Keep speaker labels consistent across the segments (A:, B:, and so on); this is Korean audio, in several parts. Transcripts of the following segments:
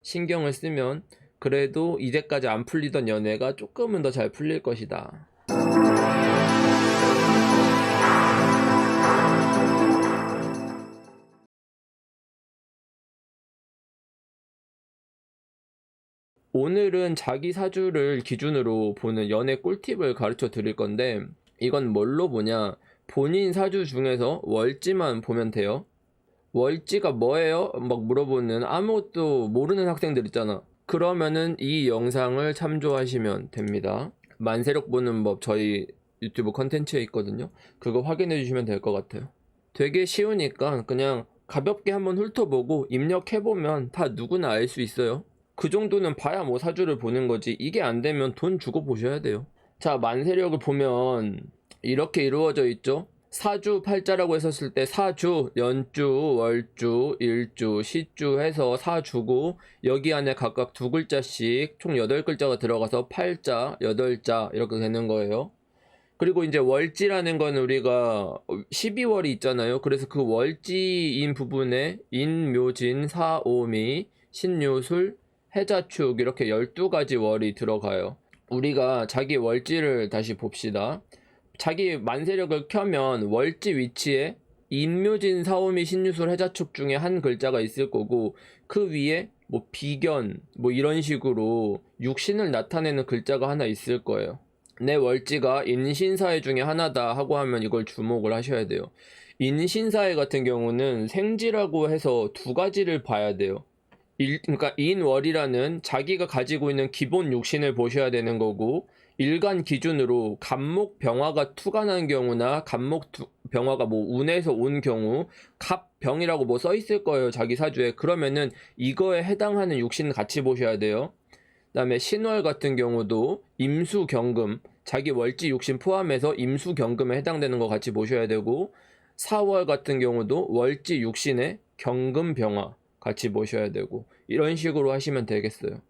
A: 신경을 쓰면 그래도 이제까지 안 풀리던 연애가 조금은 더 잘 풀릴 것이다. 오늘은 자기 사주를 기준으로 보는 연애 꿀팁을 가르쳐 드릴 건데, 이건 뭘로 보냐? 본인 사주 중에서 월지만 보면 돼요. 월지가 뭐예요? 막 물어보는 아무것도 모르는 학생들 있잖아. 그러면은 이 영상을 참조하시면 됩니다. 만세력 보는 법 저희 유튜브 컨텐츠에 있거든요. 그거 확인해 주시면 될 것 같아요. 되게 쉬우니까 그냥 가볍게 한번 훑어보고 입력해보면 다 누구나 알 수 있어요. 그 정도는 봐야 뭐 사주를 보는 거지. 이게 안 되면 돈 주고 보셔야 돼요. 자, 만세력을 보면 이렇게 이루어져 있죠. 사주 팔자라고 했었을 때 사주, 연주, 월주, 일주, 시주 해서 사주고, 여기 안에 각각 두 글자씩 총 8글자가 들어가서 팔자, 8자 이렇게 되는 거예요. 그리고 이제 월지라는 건 우리가 12월이 있잖아요. 그래서 그 월지인 부분에 인, 묘진, 사, 오미, 신유술, 해자축 이렇게 12가지 월이 들어가요. 우리가 자기 월지를 다시 봅시다. 자기 만세력을 켜면 월지 위치에 인묘진, 사오미, 신유술, 해자축 중에 한 글자가 있을 거고, 그 위에 뭐 비견 뭐 이런 식으로 육신을 나타내는 글자가 하나 있을 거예요. 내 월지가 인신사회 중에 하나다 하고 하면 이걸 주목을 하셔야 돼요. 인신사회 같은 경우는 생지라고 해서 두 가지를 봐야 돼요. 그러니까 인월이라는 자기가 가지고 있는 기본 육신을 보셔야 되는 거고, 일간 기준으로 갑목 병화가 투간한 경우나 갑목 병화가 뭐 운에서 온 경우 갑병이라고 뭐 써 있을 거예요, 자기 사주에. 그러면은 이거에 해당하는 육신 같이 보셔야 돼요. 그다음에 신월 같은 경우도 임수경금, 자기 월지 육신 포함해서 임수경금에 해당되는 거 같이 보셔야 되고, 사월 같은 경우도 월지 육신에 경금병화 같이 보셔야 되고, 이런 식으로 하시면 되겠어요.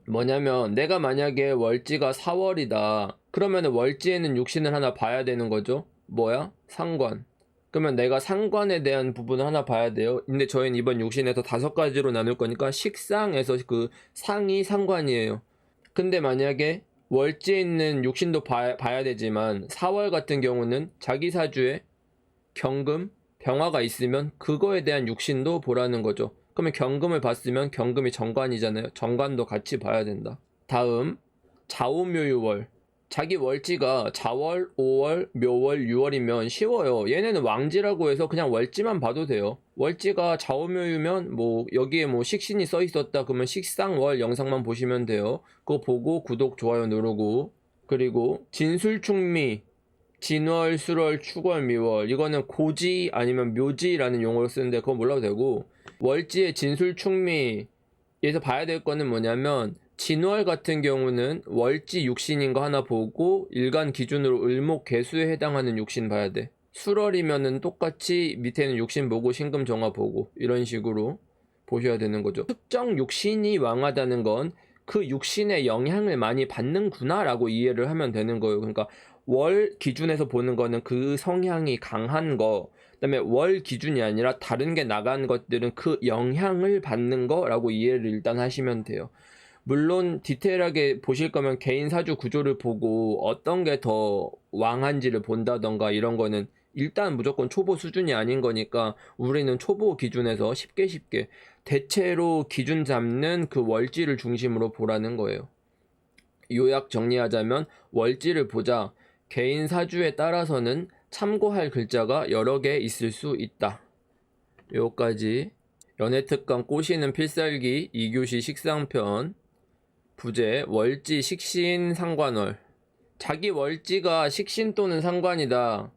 A: 뭐냐면 내가 만약에 월지가 4월이다 그러면 월지에는 육신을 하나 봐야 되는 거죠. 뭐야? 상관. 그러면 내가 상관에 대한 부분을 하나 봐야 돼요. 근데 저희는 이번 육신에서 5가지로 나눌 거니까 식상에서 그 상이 상관이에요. 근데 만약에 월지에 있는 육신도 봐야 되지만 4월 같은 경우는 자기 사주에 경금, 병화가 있으면 그거에 대한 육신도 보라는 거죠. 그러면 경금을 봤으면 경금이 정관이잖아요. 정관도 같이 봐야 된다. 다음 자오묘유월. 자기 월지가 자월, 5월, 묘월, 6월이면 쉬워요. 얘네는 왕지라고 해서 그냥 월지만 봐도 돼요. 월지가 자오묘유면 뭐 여기에 뭐 식신이 써 있었다 그러면 식상월 영상만 보시면 돼요. 그거 보고 구독, 좋아요 누르고. 그리고 진술충미, 진월, 술월, 축월, 미월, 이거는 고지 아니면 묘지라는 용어로 쓰는데 그거 몰라도 되고, 월지의 진술, 충미에서 봐야 될 거는 뭐냐면 진월 같은 경우는 월지 육신인 거 하나 보고 일간 기준으로 을목, 개수에 해당하는 육신 봐야 돼. 술월이면은 똑같이 밑에는 육신 보고 신금, 정화 보고 이런 식으로 보셔야 되는 거죠. 특정 육신이 왕하다는 건 그 육신의 영향을 많이 받는구나 라고 이해를 하면 되는 거예요. 그러니까 월 기준에서 보는 거는 그 성향이 강한 거, 그다음에 월 기준이 아니라 다른 게 나간 것들은 그 영향을 받는 거라고 이해를 일단 하시면 돼요. 물론 디테일하게 보실 거면 개인 사주 구조를 보고 어떤 게 더 왕한지를 본다던가 이런 거는 일단 무조건 초보 수준이 아닌 거니까 우리는 초보 기준에서 쉽게 대체로 기준 잡는 그 월지를 중심으로 보라는 거예요. 요약 정리하자면 월지를 보자. 개인 사주에 따라서는 참고할 글자가 여러 개 있을 수 있다. 요까지 연애특강 꼬시는 필살기 2교시 식상편 부제 월지 식신 상관월. 자기 월지가 식신 또는 상관이다.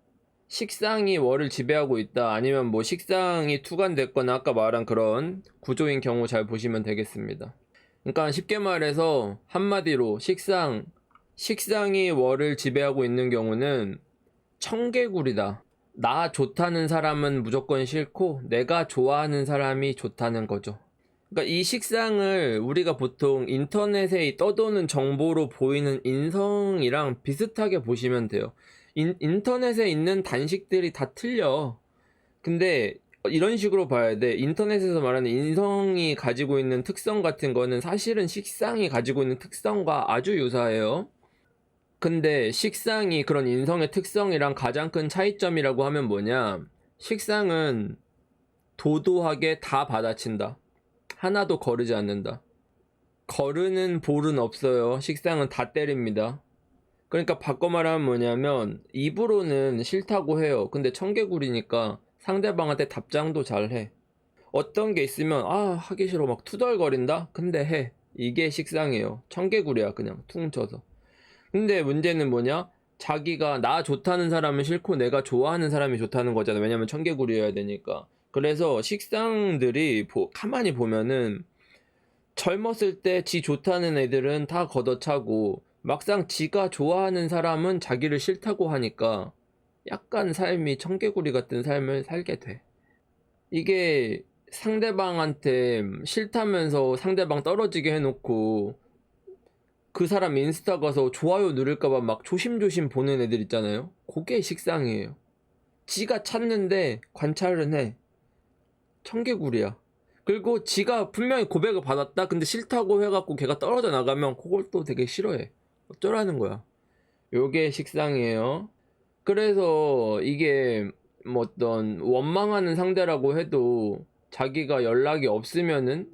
A: 식상이 월을 지배하고 있다. 아니면 뭐 식상이 투관됐거나 아까 말한 그런 구조인 경우 잘 보시면 되겠습니다. 그러니까 쉽게 말해서 한마디로 식상이 월을 지배하고 있는 경우는 청개구리다. 나 좋다는 사람은 무조건 싫고 내가 좋아하는 사람이 좋다는 거죠. 그러니까 이 식상을 우리가 보통 인터넷에 떠도는 정보로 보이는 인성이랑 비슷하게 보시면 돼요. 인터넷에 있는 단식들이 다 틀려. 근데 이런 식으로 봐야 돼. 인터넷에서 말하는 인성이 가지고 있는 특성 같은 거는 사실은 식상이 가지고 있는 특성과 아주 유사해요. 근데 식상이 그런 인성의 특성이랑 가장 큰 차이점이라고 하면 뭐냐? 식상은 도도하게 다 받아친다. 하나도 거르지 않는다. 거르는 볼은 없어요. 식상은 다 때립니다. 그러니까 바꿔 말하면 뭐냐면 입으로는 싫다고 해요. 근데 청개구리니까 상대방한테 답장도 잘해. 어떤 게 있으면 하기 싫어 막 투덜거린다? 근데 해. 이게 식상이에요. 청개구리야 그냥 퉁 쳐서. 근데 문제는 뭐냐? 자기가 나 좋다는 사람은 싫고 내가 좋아하는 사람이 좋다는 거잖아. 왜냐면 청개구리여야 되니까. 그래서 식상들이 가만히 보면은 젊었을 때 지 좋다는 애들은 다 걷어차고 막상 지가 좋아하는 사람은 자기를 싫다고 하니까 약간 삶이 청개구리 같은 삶을 살게 돼. 이게 상대방한테 싫다면서 상대방 떨어지게 해놓고 그 사람 인스타 가서 좋아요 누를까봐 막 조심조심 보는 애들 있잖아요. 그게 식상이에요. 지가 찾는데 관찰은 해. 청개구리야. 그리고 지가 분명히 고백을 받았다. 근데 싫다고 해갖고 걔가 떨어져 나가면 그걸 또 되게 싫어해. 어쩌라는 거야. 요게 식상이에요. 그래서 이게 뭐 어떤 원망하는 상대라고 해도 자기가 연락이 없으면은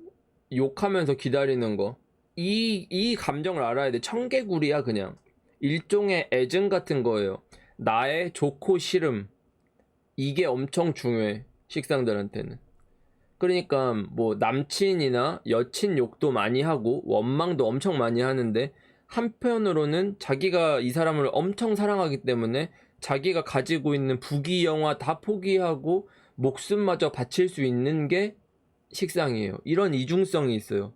A: 욕하면서 기다리는 거. 이 감정을 알아야 돼. 청개구리야 그냥. 일종의 애증 같은 거예요. 나의 좋고 싫음. 이게 엄청 중요해. 식상들한테는. 그러니까 뭐 남친이나 여친 욕도 많이 하고 원망도 엄청 많이 하는데 한편으로는 자기가 이 사람을 엄청 사랑하기 때문에 자기가 가지고 있는 부귀영화 다 포기하고 목숨마저 바칠 수 있는 게 식상이에요. 이런 이중성이 있어요.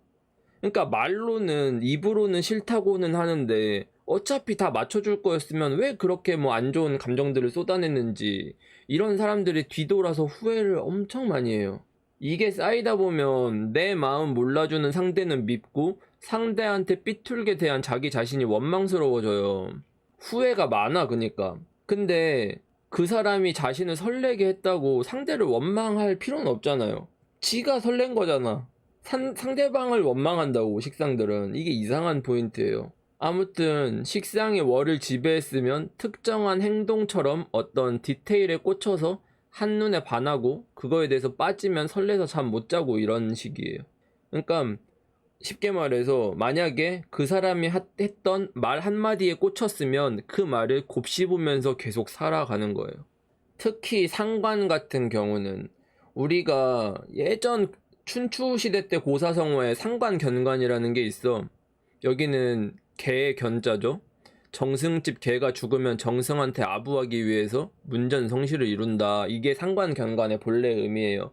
A: 그러니까 말로는 입으로는 싫다고는 하는데 어차피 다 맞춰줄 거였으면 왜 그렇게 뭐 안 좋은 감정들을 쏟아냈는지 이런 사람들이 뒤돌아서 후회를 엄청 많이 해요. 이게 쌓이다 보면 내 마음 몰라주는 상대는 밉고 상대한테 삐뚤게 대한 자기 자신이 원망스러워져요. 후회가 많아 그니까. 근데 그 사람이 자신을 설레게 했다고 상대를 원망할 필요는 없잖아요. 지가 설렌 거잖아. 상대방을 원망한다고 식상들은. 이게 이상한 포인트예요. 아무튼 식상이 월을 지배했으면 특정한 행동처럼 어떤 디테일에 꽂혀서 한눈에 반하고 그거에 대해서 빠지면 설레서 잠 못 자고 이런 식이에요. 그러니까 쉽게 말해서 만약에 그 사람이 했던 말 한마디에 꽂혔으면 그 말을 곱씹으면서 계속 살아가는 거예요. 특히 상관 같은 경우는 우리가 예전 춘추시대 때 고사성어에 상관견관이라는 게 있어. 여기는 개의 견자죠. 정승집 개가 죽으면 정승한테 아부하기 위해서 문전성시를 이룬다. 이게 상관견관의 본래 의미예요.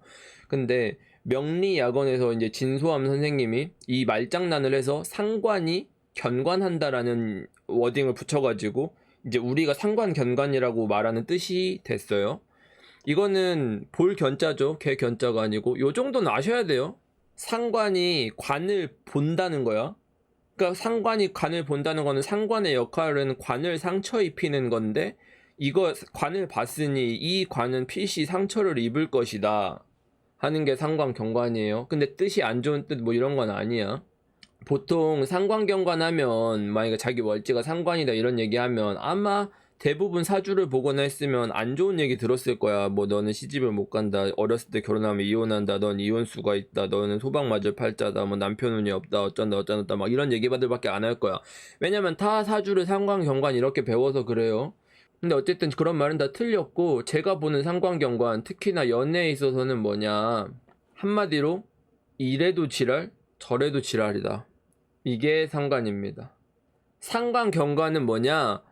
A: 근데 명리야건에서 이제 진소암 선생님이 이 말장난을 해서 상관이 견관한다라는 워딩을 붙여가지고 이제 우리가 상관견관이라고 말하는 뜻이 됐어요. 이거는 볼 견자죠. 개 견자가 아니고. 요 정도는 아셔야 돼요. 상관이 관을 본다는 거야. 그러니까 상관이 관을 본다는 거는 상관의 역할은 관을 상처 입히는 건데 이거 관을 봤으니 이 관은 필시 상처를 입을 것이다 하는 게 상관경관이에요. 근데 뜻이 안 좋은 뜻 뭐 이런 건 아니야. 보통 상관경관 하면 만약에 자기 월지가 상관이다 이런 얘기하면 아마 대부분 사주를 보거나 했으면 안 좋은 얘기 들었을 거야. 뭐 너는 시집을 못 간다. 어렸을 때 결혼하면 이혼한다. 넌 이혼수가 있다. 너는 소방 맞을 팔자다. 뭐 남편 운이 없다. 어쩐다 막 이런 얘기들밖에 안 할 거야. 왜냐면 타 사주를 상관경관 이렇게 배워서 그래요. 근데 어쨌든 그런 말은 다 틀렸고 제가 보는 상관경관 특히나 연애에 있어서는 뭐냐 한마디로 이래도 지랄 저래도 지랄이다. 이게 상관입니다. 상관경관은 뭐냐?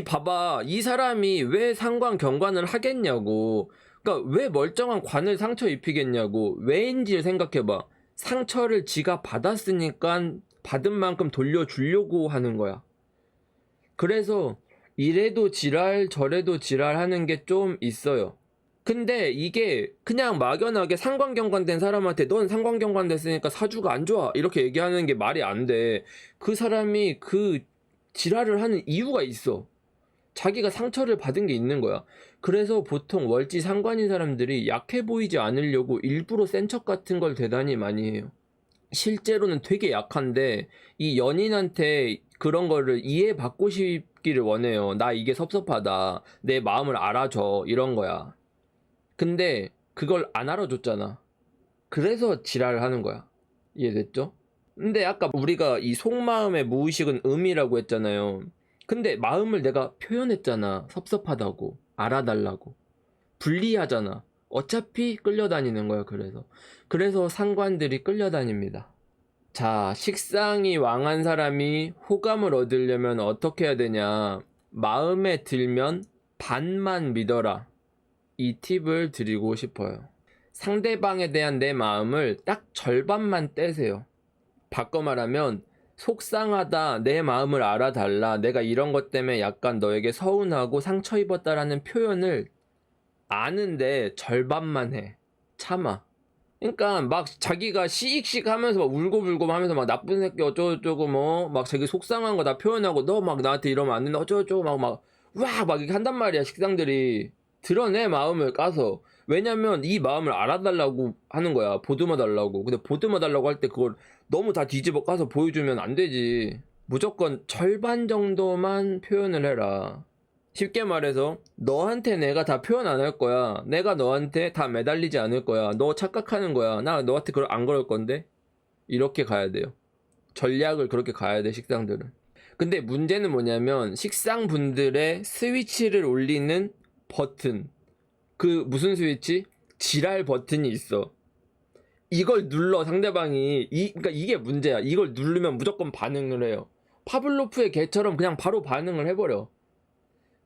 A: 봐봐. 이 사람이 왜 상관경관을 하겠냐고. 그러니까 왜 멀쩡한 관을 상처 입히겠냐고. 왜인지를 생각해봐. 상처를 지가 받았으니까 받은 만큼 돌려주려고 하는 거야. 그래서 이래도 지랄 저래도 지랄 하는 게 좀 있어요. 근데 이게 그냥 막연하게 상관경관 된 사람한테 넌 상관경관 됐으니까 사주가 안 좋아 이렇게 얘기하는 게 말이 안 돼. 그 사람이 그 지랄을 하는 이유가 있어. 자기가 상처를 받은 게 있는 거야. 그래서 보통 월지 상관인 사람들이 약해 보이지 않으려고 일부러 센 척 같은 걸 대단히 많이 해요. 실제로는 되게 약한데 이 연인한테 그런 거를 이해받고 싶기를 원해요. 나 이게 섭섭하다. 내 마음을 알아줘. 이런 거야. 근데 그걸 안 알아줬잖아. 그래서 지랄을 하는 거야. 이해됐죠? 근데 아까 우리가 이 속마음의 무의식은 음이라고 했잖아요. 근데 마음을 내가 표현했잖아. 섭섭하다고. 알아달라고. 불리하잖아. 어차피 끌려다니는 거야. 그래서 상관들이 끌려다닙니다. 자, 식상이 왕한 사람이 호감을 얻으려면 어떻게 해야 되냐? 마음에 들면 반만 믿어라. 이 팁을 드리고 싶어요. 상대방에 대한 내 마음을 딱 절반만 떼세요. 바꿔 말하면 속상하다, 내 마음을 알아달라, 내가 이런 것 때문에 약간 너에게 서운하고 상처 입었다라는 표현을 아는데 절반만 해. 참아. 그러니까 막 자기가 시익시익 하면서 막 울고불고 하면서 막 나쁜 새끼 어쩌고저쩌고 뭐 막 자기 속상한 거 다 표현하고 너 막 나한테 이러면 안 된다 어쩌고저쩌고 막 이렇게 한단 말이야. 식상들이 드러내 마음을 까서. 왜냐면 이 마음을 알아달라고 하는 거야. 보듬어 달라고. 근데 보듬어 달라고 할 때 그걸 너무 다 뒤집어 까서 보여주면 안 되지. 무조건 절반 정도만 표현을 해라. 쉽게 말해서 너한테 내가 다 표현 안 할 거야. 내가 너한테 다 매달리지 않을 거야. 너 착각하는 거야. 나 너한테 안 그럴 건데. 이렇게 가야 돼요. 전략을 그렇게 가야 돼, 식상들은. 근데 문제는 뭐냐면 식상분들의 스위치를 올리는 버튼, 그 무슨 스위치? 지랄 버튼이 있어. 이걸 눌러. 상대방이 그러니까 이게 문제야. 이걸 누르면 무조건 반응을 해요. 파블로프의 개처럼 그냥 바로 반응을 해버려.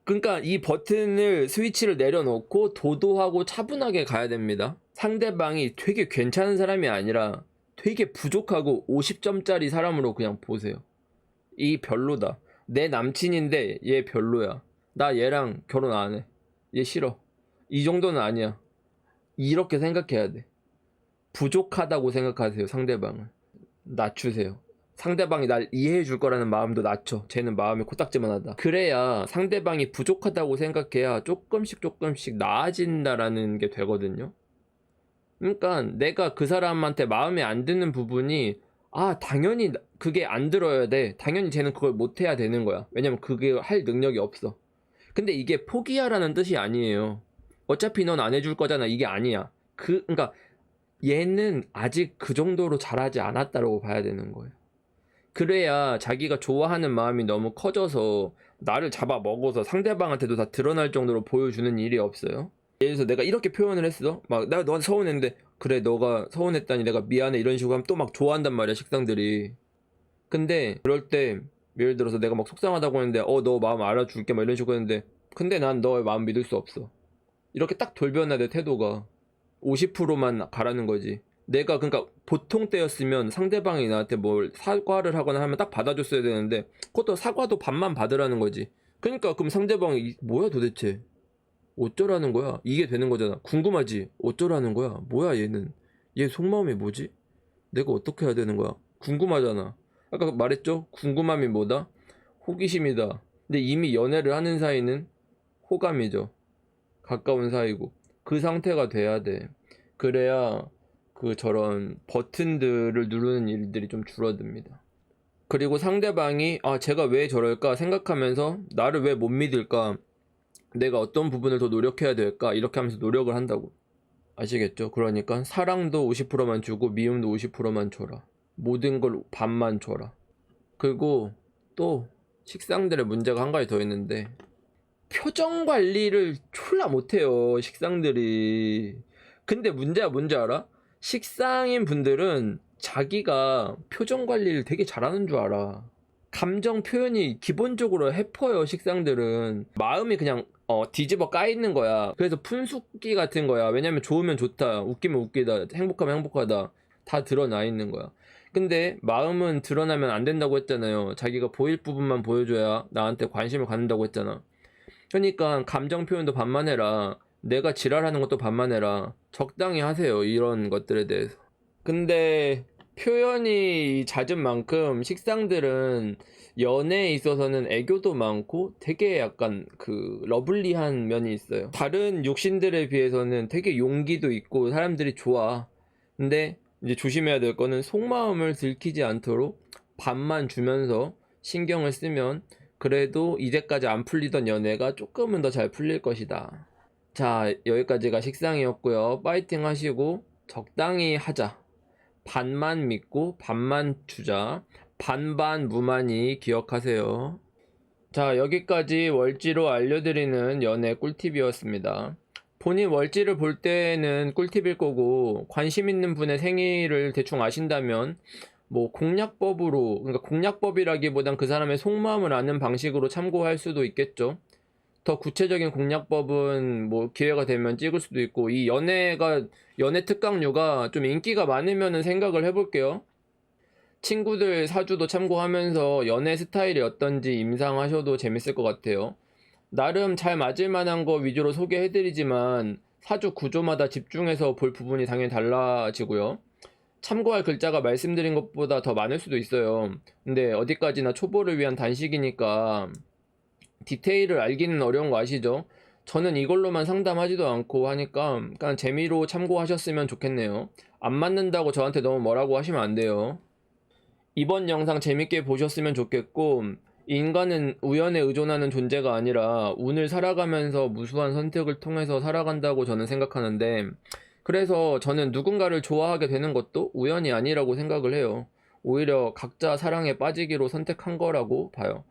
A: 그러니까 이 버튼을 스위치를 내려놓고 도도하고 차분하게 가야 됩니다. 상대방이 되게 괜찮은 사람이 아니라 되게 부족하고 50점짜리 사람으로 그냥 보세요. 이 별로다. 내 남친인데 얘 별로야. 나 얘랑 결혼 안 해. 얘 싫어. 이 정도는 아니야. 이렇게 생각해야 돼. 부족하다고 생각하세요. 상대방을 낮추세요. 상대방이 날 이해해 줄 거라는 마음도 낮춰. 쟤는 마음이 코딱지만 하다. 그래야 상대방이 부족하다고 생각해야 조금씩 나아진다라는 게 되거든요. 그러니까 내가 그 사람한테 마음에 안 드는 부분이 당연히 그게 안 들어야 돼. 당연히 쟤는 그걸 못 해야 되는 거야. 왜냐면 그게 할 능력이 없어. 근데 이게 포기하라는 뜻이 아니에요. 어차피 넌 안 해줄 거잖아. 이게 아니야. 그러니까 얘는 아직 그 정도로 잘하지 않았다라고 봐야 되는 거예요. 그래야 자기가 좋아하는 마음이 너무 커져서 나를 잡아먹어서 상대방한테도 다 드러날 정도로 보여주는 일이 없어요. 예를 들어서 내가 이렇게 표현을 했어. 막 내가 너한테 서운했는데 그래 너가 서운했다니 내가 미안해 이런 식으로 하면 또 막 좋아한단 말이야 식상들이. 근데 그럴 때 예를 들어서 내가 막 속상하다고 했는데 너 마음 알아줄게 막 이런 식으로 했는데 근데 난 너의 마음 믿을 수 없어. 이렇게 딱 돌변해야 돼. 태도가 50%만 가라는 거지. 내가 그러니까 보통 때였으면 상대방이 나한테 뭘 사과를 하거나 하면 딱 받아줬어야 되는데 그것도 사과도 반만 받으라는 거지. 그러니까 그럼 상대방이 뭐야 도대체 어쩌라는 거야? 이게 되는 거잖아. 궁금하지? 어쩌라는 거야? 뭐야 얘는? 얘 속마음이 뭐지? 내가 어떻게 해야 되는 거야? 궁금하잖아. 아까 말했죠? 궁금함이 뭐다? 호기심이다. 근데 이미 연애를 하는 사이는 호감이죠. 가까운 사이고 그 상태가 돼야 돼. 그래야 저런 버튼들을 누르는 일들이 좀 줄어듭니다. 그리고 상대방이 제가 왜 저럴까 생각하면서 나를 왜 못 믿을까, 내가 어떤 부분을 더 노력해야 될까 이렇게 하면서 노력을 한다고. 아시겠죠? 그러니까 사랑도 50%만 주고 미움도 50%만 줘라. 모든 걸 반만 줘라. 그리고 또 식상들의 문제가 한 가지 더 있는데 표정 관리를 졸라 못해요 식상들이. 근데 문제가 뭔지 알아? 식상인 분들은 자기가 표정 관리를 되게 잘하는 줄 알아. 감정 표현이 기본적으로 해퍼요 식상들은. 마음이 그냥 뒤집어 까있는 거야. 그래서 푼숙기 같은 거야. 왜냐면 좋으면 좋다, 웃기면 웃기다, 행복하면 행복하다 다 드러나 있는 거야. 근데 마음은 드러나면 안 된다고 했잖아요. 자기가 보일 부분만 보여줘야 나한테 관심을 갖는다고 했잖아. 그러니까 감정 표현도 반만 해라. 내가 지랄하는 것도 반만 해라. 적당히 하세요 이런 것들에 대해서. 근데 표현이 잦은 만큼 식상들은 연애에 있어서는 애교도 많고 되게 약간 그 러블리한 면이 있어요. 다른 육신들에 비해서는 되게 용기도 있고 사람들이 좋아. 근데 이제 조심해야 될 거는 속마음을 들키지 않도록 밥만 주면서 신경을 쓰면 그래도 이제까지 안 풀리던 연애가 조금은 더 잘 풀릴 것이다. 자, 여기까지가 식상이었고요. 파이팅 하시고 적당히 하자. 반만 믿고 반만 주자. 반반 무만히 기억하세요. 자, 여기까지 월지로 알려드리는 연애 꿀팁이었습니다. 본인 월지를 볼 때는 꿀팁일 거고 관심 있는 분의 생일을 대충 아신다면 뭐 공략법으로, 그러니까 공략법이라기보단 그 사람의 속마음을 아는 방식으로 참고할 수도 있겠죠. 더 구체적인 공략법은 뭐 기회가 되면 찍을 수도 있고, 이 연애 특강류가 좀 인기가 많으면은 생각을 해볼게요. 친구들 사주도 참고하면서 연애 스타일이 어떤지 임상하셔도 재밌을 것 같아요. 나름 잘 맞을 만한 거 위주로 소개해드리지만 사주 구조마다 집중해서 볼 부분이 당연히 달라지고요. 참고할 글자가 말씀드린 것보다 더 많을 수도 있어요. 근데 어디까지나 초보를 위한 단식이니까 디테일을 알기는 어려운 거 아시죠? 저는 이걸로만 상담하지도 않고 하니까 그냥 재미로 참고하셨으면 좋겠네요. 안 맞는다고 저한테 너무 뭐라고 하시면 안 돼요. 이번 영상 재밌게 보셨으면 좋겠고, 인간은 우연에 의존하는 존재가 아니라 운을 살아가면서 무수한 선택을 통해서 살아간다고 저는 생각하는데, 그래서 저는 누군가를 좋아하게 되는 것도 우연이 아니라고 생각을 해요. 오히려 각자 사랑에 빠지기로 선택한 거라고 봐요.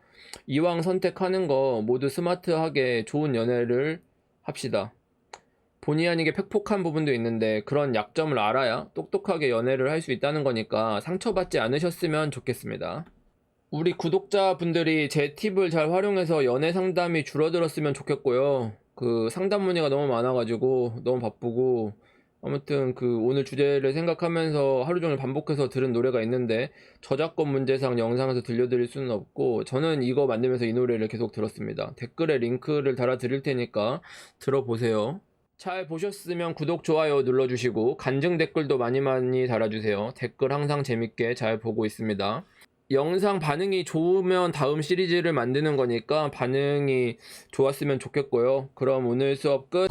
A: 이왕 선택하는 거 모두 스마트하게 좋은 연애를 합시다. 본의 아니게 팩폭한 부분도 있는데 그런 약점을 알아야 똑똑하게 연애를 할 수 있다는 거니까 상처받지 않으셨으면 좋겠습니다. 우리 구독자분들이 제 팁을 잘 활용해서 연애 상담이 줄어들었으면 좋겠고요. 그 상담 문의가 너무 많아가지고 너무 바쁘고, 아무튼 그 오늘 주제를 생각하면서 하루 종일 반복해서 들은 노래가 있는데 저작권 문제상 영상에서 들려드릴 수는 없고, 저는 이거 만들면서 이 노래를 계속 들었습니다. 댓글에 링크를 달아 드릴 테니까 들어보세요. 잘 보셨으면 구독, 좋아요 눌러주시고 간증 댓글도 많이 많이 달아주세요. 댓글 항상 재밌게 잘 보고 있습니다. 영상 반응이 좋으면 다음 시리즈를 만드는 거니까 반응이 좋았으면 좋겠고요. 그럼 오늘 수업 끝!